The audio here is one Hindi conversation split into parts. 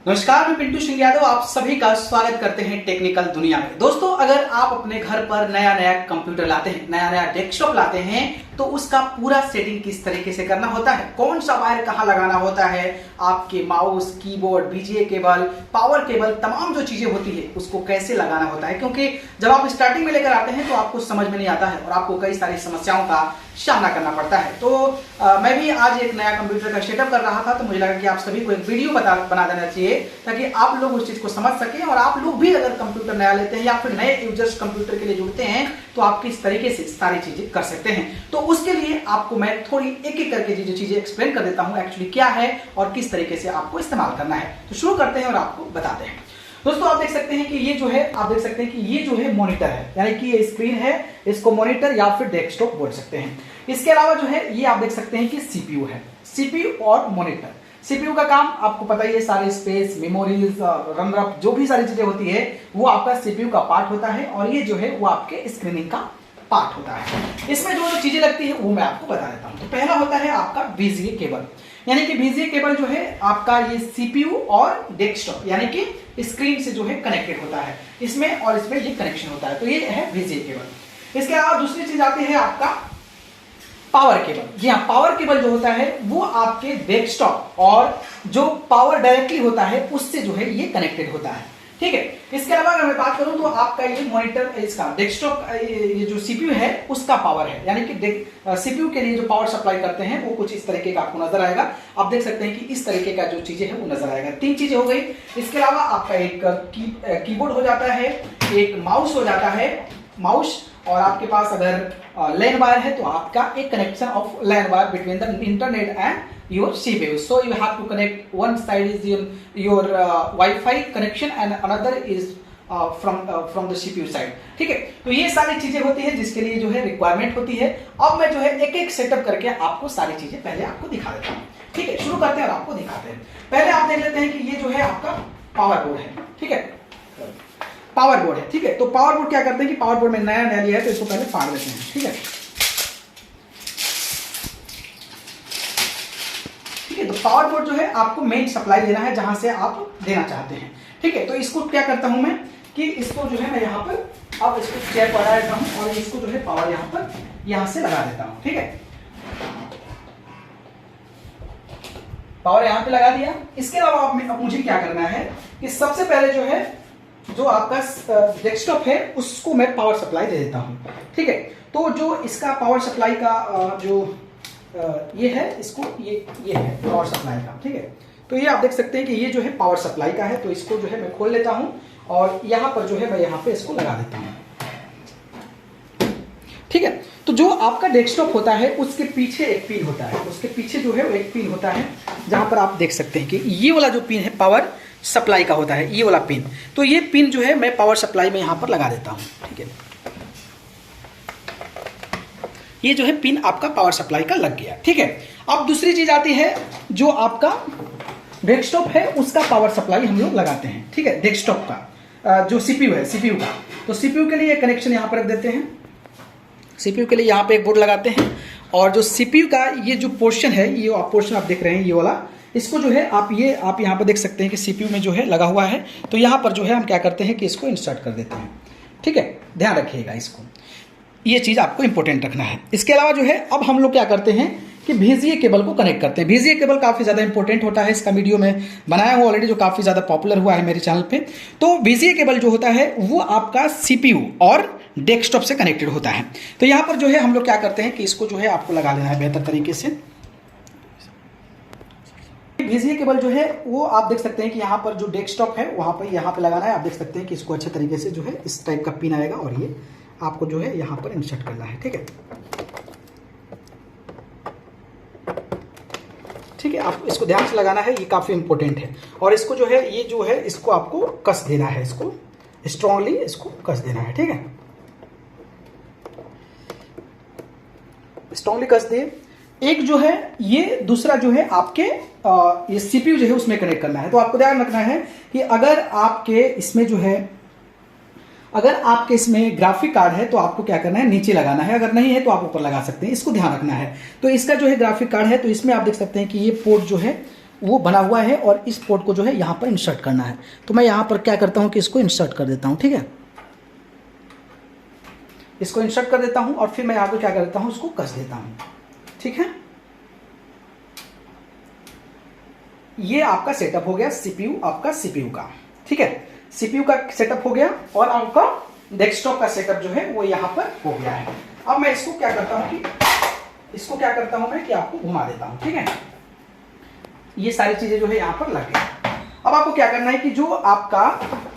नमस्कार, मैं पिंटू सिंह यादव आप सभी का स्वागत करते हैं टेक्निकल दुनिया में। दोस्तों, अगर आप अपने घर पर नया नया कंप्यूटर लाते हैं, नया नया डेस्कटॉप लाते हैं, तो उसका पूरा सेटिंग किस तरीके से करना होता है, कौन सा वायर कहाँ लगाना होता है, आपके mouse, keyboard, VGA cable, power cable, तमाम जो चीजें होती है उसको कैसे लगाना होता है। क्योंकि जब आप स्टार्टिंग में लेकर आते हैं तो आपको समझ में नहीं आता है और आपको कई सारी समस्याओं का सामना करना पड़ता है। तो मैं भी आज एक नया कंप्यूटर का सेटअप कर रहा था, तो मुझे लगा कि आप सभी को एक वीडियो बना देना चाहिए ताकि आप लोग उस चीज को समझ सकें और आप लोग भी अगर कंप्यूटर नया लेते हैं या फिर नए यूजर्स कंप्यूटर के लिए जुड़ते हैं तो आप किस तरीके से सारी चीजें कर सकते हैं। तो उसके लिए आपको मैं थोड़ी एक एक करके जो चीजें एक्सप्लेन कर देता हूं एक्चुअली क्या है और किस तरीके से आपको इस्तेमाल करना है। तो शुरू करते हैं और आपको बताते हैं। दोस्तों, आप देख सकते हैं कि ये जो है, आप देख सकते हैं कि ये जो है मॉनिटर है, यानी कि ये स्क्रीन है, इसको मॉनिटर या फिर डेस्कटॉप बोल सकते हैं। इसके अलावा जो है ये आप देख सकते हैं कि सीपीयू है, सीपीयू और मॉनिटर। सीपीयू का काम आपको पता ही है, सारे स्पेस, मेमोरीज, रन रप जो भी सारी चीजें होती है वो आपका सीपीयू का पार्ट होता है और ये जो है वो आपके स्क्रीनिंग का पार्ट होता है। इसमें जो जो चीजें लगती है वो मैं आपको बता देता हूं। तो पहला होता है आपका बीजीए केबल, यानी कि बीजीए केबल जो है आपका ये सीपीयू और डेस्कटॉप यानी कि स्क्रीन से जो है कनेक्टेड होता है, इसमें और इसमें ये कनेक्शन होता है। तो ये है बीजीए केबल। इसके अलावा दूसरी चीज आती है आपका पावर केबल। जी हाँ, पावर केबल जो होता है वो आपके डेस्कटॉप और जो पावर डायरेक्टली होता है उससे जो है ये कनेक्टेड होता है। ठीक है। इसके अलावा अगर मैं बात करूं तो आपका ये मॉनिटर, इसका डेस्कटॉप, ये जो सीपीयू है उसका पावर है, यानी कि सीपीयू के लिए जो पावर सप्लाई करते हैं वो कुछ इस तरीके का आपको नजर आएगा। आप देख सकते हैं कि इस तरीके का जो चीजें है वो नजर आएगा। तीन चीजें हो गई। इसके अलावा आपका एक कीबोर्ड हो जाता है, एक माउस हो जाता है, माउस, और आपके पास अगर लैन वायर है तो आपका एक connection of LAN wire between the internet and your CPU. So you have to connect, one side is your Wi-Fi connection and another is from the CPU side. ठीक है। तो ये सारी चीजें होती है जिसके लिए जो है रिक्वायरमेंट होती है। अब मैं जो है एक एक सेटअप करके आपको सारी चीजें पहले आपको दिखा देता हूँ। ठीक है, शुरू करते हैं और आपको दिखाते हैं। पहले आप देख लेते हैं कि ये जो है आपका पावर बोर्ड है। ठीक है, पावर बोर्ड है। ठीक है, तो पावर बोर्ड क्या करते हैं कि पावर बोर्ड में नया नया लिया है तो इसको पहले फाड़ देते हैं। ठीक है, तो पावर बोर्ड जो है आपको मेन सप्लाई देना है जहां से आप देना चाहते हैं। ठीक है, तो इसको क्या करता हूं मैं कि इसको जो है मैं यहाँ पर अब इसको चेयर पर लगा देता हूं और इसको जो है पावर यहां से लगा देता हूं। ठीक है, पावर यहां पे लगा दिया। इसके अलावा अब मुझे क्या करना है कि सबसे पहले जो है जो आपका डेस्कटॉप है उसको मैं पावर सप्लाई दे देता हूं। ठीक है, तो जो इसका पावर सप्लाई का जो ये है, इसको ये है पावर सप्लाई का। ठीक है, तो ये आप देख सकते हैं कि ये जो है पावर सप्लाई का है। तो इसको जो है मैं खोल लेता हूं और यहां पर जो है मैं यहां पे इसको लगा देता हूं। ठीक है, तो जो आपका डेस्कटॉप होता है उसके पीछे एक पिन होता है, उसके पीछे जो है वो एक पिन होता है जहां पर आप देख सकते हैं कि ये वाला जो पिन है पावर सप्लाई का होता है, ये वाला पिन। तो ये पिन जो है मैं पावर सप्लाई में यहां पर लगा देता हूं। ठीक है, ये जो है पिन आपका पावर सप्लाई का लग गया। ठीक है, अब दूसरी चीज आती है जो आपका डेस्कटॉप है उसका पावर सप्लाई हम लोग लगाते हैं। ठीक है, डेस्कटॉप का जो सीपीयू है, सीपीयू का, तो सीपीयू के लिए कनेक्शन यहाँ पर रख देते हैं। सीपीयू के लिए यहाँ पे एक बोर्ड लगाते हैं और जो सीपीयू का ये जो पोर्शन है, ये पोर्शन आप देख रहे हैं ये वाला, इसको जो है आप यहाँ पर देख सकते हैं कि सीपीयू में जो है लगा हुआ है। तो यहाँ पर जो है हम क्या करते हैं कि इसको इंसर्ट कर देते हैं। ठीक है, ध्यान रखिएगा इसको, ये चीज आपको इंपॉर्टेंट रखना है। इसके अलावा जो है अब हम लोग क्या करते हैं कि बीजीए केबल को कनेक्ट करते हैं। बीजीए केबल काफी ज्यादा इंपॉर्टेंट होता है, इसका वीडियो में बनाया हुआ ऑलरेडी जो काफी ज्यादा पॉपुलर हुआ है मेरे चैनल पे। तो बीजीए केबल जो होता है वो आपका सीपीयू और डेस्कटॉप से कनेक्टेड होता है। तो यहाँ पर जो है हम लोग क्या करते हैं कि इसको जो है आपको लगा लेना है बेहतर तरीके से। बीजीए केबल जो है वो आप देख सकते हैं कि यहाँ पर जो डेस्कटॉप है वहां पर यहाँ पे लगाना है। आप देख सकते हैं कि इसको अच्छे तरीके से जो है इस टाइप का पिन आएगा और ये आपको जो है यहां पर इंसर्ट करना है। ठीक है, ठीक है, आप इसको ध्यान से लगाना है, ये काफी इंपॉर्टेंट है। और इसको जो है ये जो है इसको आपको कस देना है, इसको स्ट्रांगली इसको कस देना है। ठीक है, स्ट्रांगली कस दिए। एक जो है ये दूसरा जो है आपके ये सीपीयू जो है उसमें कनेक्ट करना है। तो आपको ध्यान रखना है कि अगर आपके इसमें जो है, अगर आपके इसमें ग्राफिक कार्ड है तो आपको क्या करना है, नीचे लगाना है, अगर नहीं है तो आप ऊपर लगा सकते हैं। इसको ध्यान रखना है। तो इसका जो है ग्राफिक कार्ड है तो इसमें आप देख सकते हैं कि ये पोर्ट जो है वो बना हुआ है और इस पोर्ट को जो है यहाँ पर इंसर्ट करना है। तो मैं यहाँ पर क्या करता हूँ कि इसको इंसर्ट कर देता हूँ, ठीक है, इसको इंसर्ट कर देता हूँ और फिर मैं यहाँ पर क्या कर देता हूँ, उसको कस देता हूँ, ठीक है। ये आपका सेटअप हो गया सीपीयू, आपका सीपीयू का, ठीक है, सीपीयू का सेटअप हो गया और आपका डेस्कटॉप का सेटअप जो है वो यहाँ पर हो गया है। अब मैं इसको क्या करता हूँ कि आपको घुमा देता हूँ, ठीक है। ये सारी चीजें जो है यहाँ पर लग गई। अब आपको क्या करना है कि जो आपका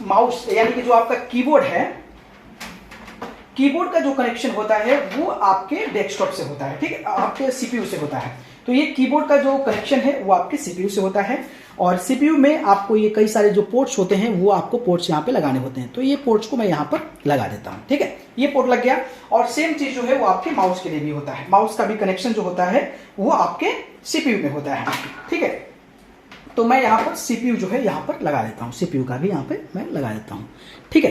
माउस यानी कि जो आपका कीबोर्ड है, कीबोर्ड का जो कनेक्शन होता है वो आपके डेस्कटॉप से होता है, ठीक है, आपके सीपीयू से होता है। तो ये कीबोर्ड का जो कनेक्शन है वो आपके सीपीयू से होता है और सीपीयू में आपको ये कई सारे जो पोर्ट्स होते हैं वो आपको पोर्ट्स यहाँ पे लगाने होते हैं। तो ये पोर्ट्स को मैं यहाँ पर लगा देता हूँ, ठीक है, ये पोर्ट लग गया। और सेम चीज जो है वो आपके माउस के लिए भी होता है, माउस का भी कनेक्शन जो होता है वो आपके सीपीयू में होता है, ठीक है। तो मैं यहाँ पर सीपीयू जो है यहाँ पर लगा देता हूँ, सीपीयू का भी यहाँ पे मैं लगा देता हूँ, ठीक है।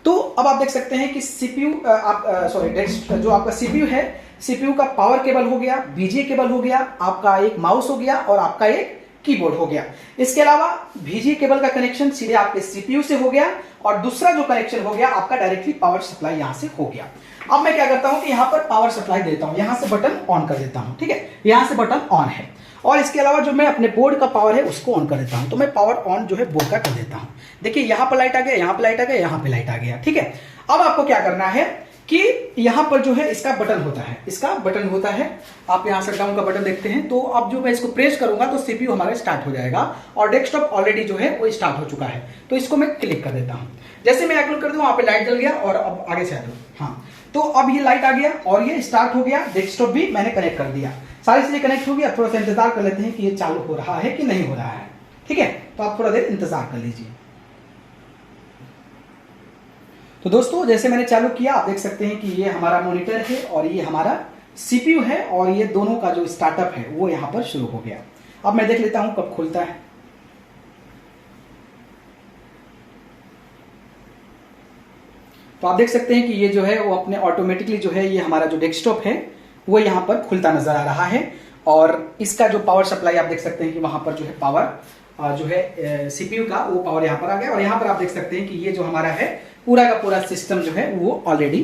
तो अब आप देख सकते हैं कि सीपीयू जो आपका सीपीयू है, सीपीयू का पावर केबल हो गया, बीजीए केबल हो गया, आपका एक माउस हो गया और आपका एक कीबोर्ड हो गया। इसके अलावा बीजीए केबल का कनेक्शन सीधे आपके सीपीयू से हो गया और दूसरा जो कनेक्शन हो गया आपका डायरेक्टली पावर सप्लाई यहां से हो गया। अब मैं क्या करता हूं कि यहां पर पावर सप्लाई देता हूं, यहां से बटन ऑन कर देता हूं, ठीक है, यहां से बटन ऑन है और इसके अलावा जो मैं अपने बोर्ड का पावर है उसको ऑन कर देता हूं। तो मैं पावर ऑन जो है बोर्ड का कर देता हूं। देखिए यहां पर लाइट आ गया, यहां पर लाइट आ गया, यहां पर लाइट आ गया, ठीक है। अब आपको क्या करना है कि यहां पर जो है इसका बटन होता है, आप यहां से डाउन का बटन देखते हैं। तो अब जो मैं इसको प्रेस करूंगा तो सीपीयू हमारा स्टार्ट हो जाएगा और डेस्कटॉप ऑलरेडी जो है वो स्टार्ट हो चुका है। तो इसको मैं क्लिक कर देता हूं। जैसे मैं क्लिक कर दूं वहां पे लाइट जल गया और अब आगे से आ जाओ, हाँ, तो अब ये लाइट आ गया और ये स्टार्ट हो गया। डेस्कटॉप भी मैंने कनेक्ट कर दिया, सारी चीजें कनेक्ट हो गई। अब थोड़ा सा इंतजार कर लेते हैं कि ये चालू हो रहा है कि नहीं हो रहा है, ठीक है। तो आप थोड़ा देर इंतजार कर लीजिए। तो दोस्तों जैसे मैंने चालू किया आप देख सकते हैं कि ये हमारा मॉनिटर है और ये हमारा सीपीयू है और ये दोनों का जो स्टार्टअप है वो यहां पर शुरू हो गया। अब मैं देख लेता हूं कब खुलता है। तो आप देख सकते हैं कि ये जो है वो अपने ऑटोमेटिकली जो है ये हमारा जो डेस्कटॉप है वो यहां पर खुलता नजर आ रहा है और इसका जो पावर सप्लाई आप देख सकते हैं कि वहां पर जो है पावर जो है सीपीयू का वो पावर यहां पर आ गया और यहां पर आप देख सकते हैं कि ये जो हमारा है पूरा का पूरा सिस्टम जो है वो ऑलरेडी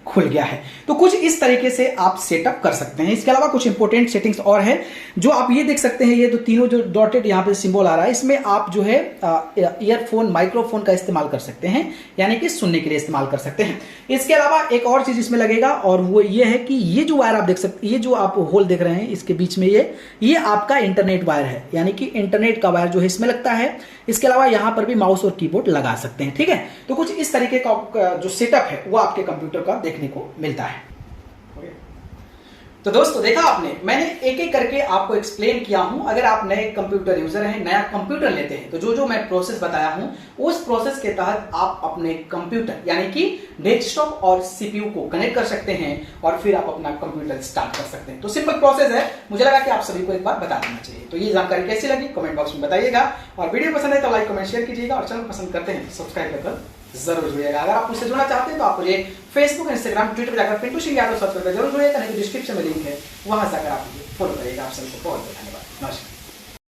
खुल गया है। तो कुछ इस तरीके से आप सेटअप कर सकते हैं। इसके अलावा कुछ इंपॉर्टेंट सेटिंग्स और है जो आप ये देख सकते हैं, ये तो तीनों जो डॉटेड यहाँ पे सिंबल आ रहा है, इसमें आप जो है ईयरफोन माइक्रोफोन का इस्तेमाल कर सकते हैं, यानी कि सुनने के लिए इस्तेमाल कर सकते हैं। इसके अलावा एक और चीज इसमें लगेगा और वो ये है कि ये जो वायर आप देख सकते हैं, ये जो आप होल देख रहे हैं इसके बीच में ये आपका इंटरनेट वायर है, यानी कि इंटरनेट का वायर जो है इसमें लगता है। इसके अलावा यहां पर भी माउस और कीबोर्ड लगा सकते हैं, ठीक है। तो कुछ इस तरीके का जो सेटअप है वो आपके कंप्यूटर का देखने को मिलता है। तो दोस्तों देखा आपने, मैंने एक एक करके आपको एक्सप्लेन किया हूं। अगर आप नए कंप्यूटर यूजर हैं, नया कंप्यूटर लेते हैं, तो जो जो मैं प्रोसेस बताया हूं उस प्रोसेस के तहत आप अपने कंप्यूटर यानी कि डेस्कटॉप और सीपीयू को कनेक्ट कर सकते हैं और फिर आप अपना कंप्यूटर स्टार्ट कर सकते हैं। तो सिंपल प्रोसेस है, मुझे लगा कि आप सभी को एक बार बता देना चाहिए। तो ये जानकारी कैसी लगी कमेंट बॉक्स में बताइएगा और वीडियो पसंद है तो लाइक कमेंट शेयर कीजिएगा और चैनल पसंद करते हैं सब्सक्राइब कर जरूर जुड़िएगा। अगर आप मुझसे जुड़ना चाहते हैं तो आप मुझे फेसबुक, इंस्टाग्राम, ट्विटर पर जाकर पिंटू सिंह यादव सर्च करके जरूर जुड़िएगा, नहीं तो डिस्क्रिप्शन में लिंक है, वहां से अगर आप मुझे फॉलो करिएगा। आप सबको बहुत बहुत धन्यवाद, नमस्कार।